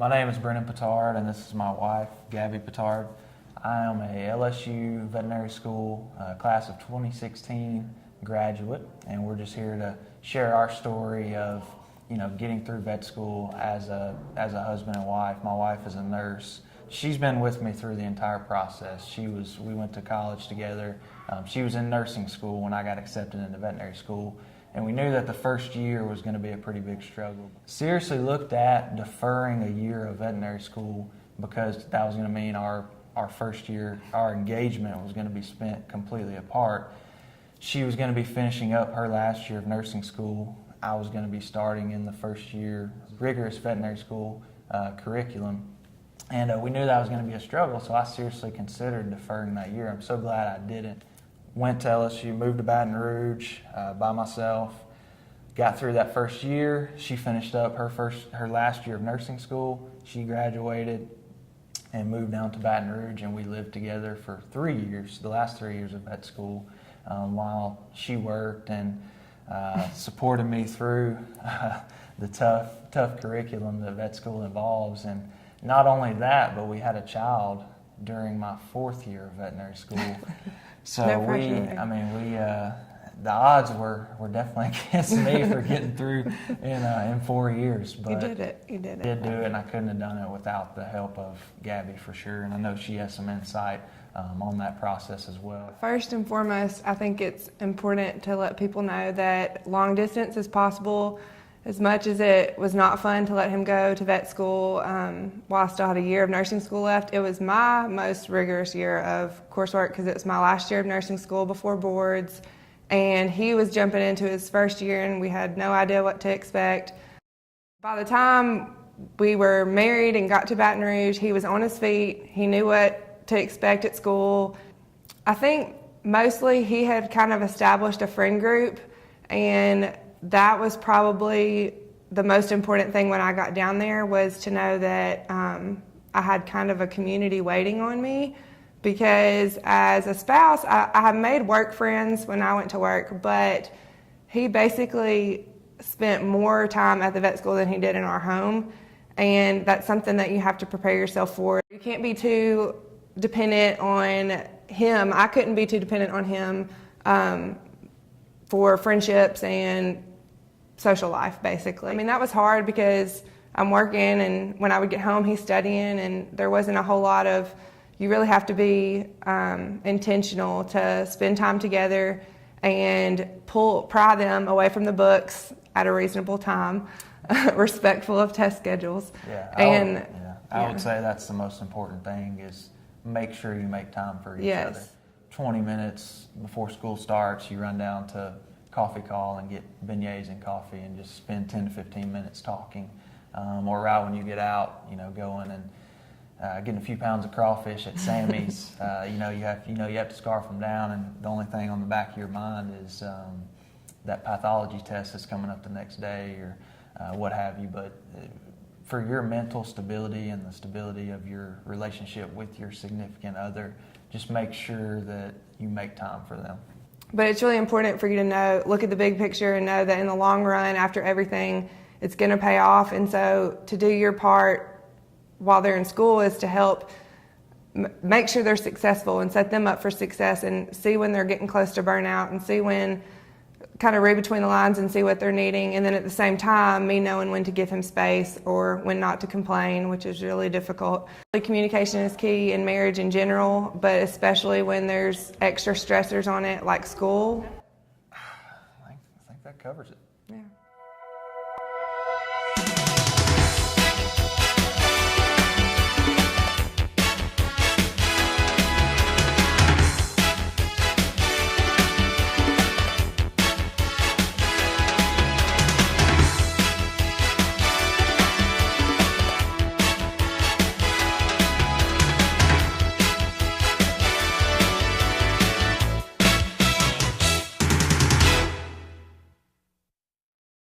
My name is Brennan Pitard, and this is my wife, Gabby Pitard. I am a LSU Veterinary School class of 2016 graduate, and we're just here to share our story of, getting through vet school as a husband and wife. My wife is a nurse. She's been with me through the entire process. We went to college together. She was in nursing school when I got accepted into veterinary school, and we knew that the first year was going to be a pretty big struggle. Seriously looked at deferring a year of veterinary school because that was going to mean our first year, our engagement was going to be spent completely apart. She was going to be finishing up her last year of nursing school. I was going to be starting in the first year rigorous veterinary school curriculum. And we knew that was going to be a struggle, so I seriously considered deferring that year. I'm so glad I didn't. Went to LSU, moved to Baton Rouge by myself, got through that first year. She finished up her last year of nursing school. She graduated and moved down to Baton Rouge, and we lived together for 3 years, the last 3 years of vet school, while she worked and supported me through the tough curriculum that vet school involves. And not only that, but we had a child during my 4th year of veterinary school. So no the odds were definitely against me for getting through in 4 years. But You did it. Did do it, and I couldn't have done it without the help of Gabby for sure. And I know she has some insight on that process as well. First and foremost, I think it's important to let people know that long distance is possible. As much as it was not fun to let him go to vet school while I still had a year of nursing school left, it was my most rigorous year of coursework because it was my last year of nursing school before boards, and he was jumping into his first year and we had no idea what to expect. By the time we were married and got to Baton Rouge, he was on his feet. He knew what to expect at school. I think mostly he had kind of established a friend group, and that was probably the most important thing when I got down there, was to know that I had kind of a community waiting on me, because as a spouse, I have made work friends when I went to work, but he basically spent more time at the vet school than he did in our home, and that's something that you have to prepare yourself for. You can't be too dependent on him. I couldn't be too dependent on him for friendships and social life, basically. I mean, that was hard because I'm working, and when I would get home, he's studying, and there wasn't a whole lot of, you really have to be intentional to spend time together and pry them away from the books at a reasonable time, respectful of test schedules. I would say that's the most important thing, is make sure you make time for each other. 20 minutes before school starts, you run down to coffee call and get beignets and coffee and just spend 10 to 15 minutes talking. Or right when you get out, going and getting a few pounds of crawfish at Sammy's. You have to scarf them down, and the only thing on the back of your mind is that pathology test that's coming up the next day, or what have you. But for your mental stability and the stability of your relationship with your significant other, just make sure that you make time for them. But it's really important for you to look at the big picture and know that in the long run, after everything, it's going to pay off. And so to do your part while they're in school is to help make sure they're successful and set them up for success, and see when they're getting close to burnout, and see when, kind of read between the lines and see what they're needing. And then at the same time, me knowing when to give him space or when not to complain, which is really difficult. Communication is key in marriage in general, but especially when there's extra stressors on it like school. I think that covers it.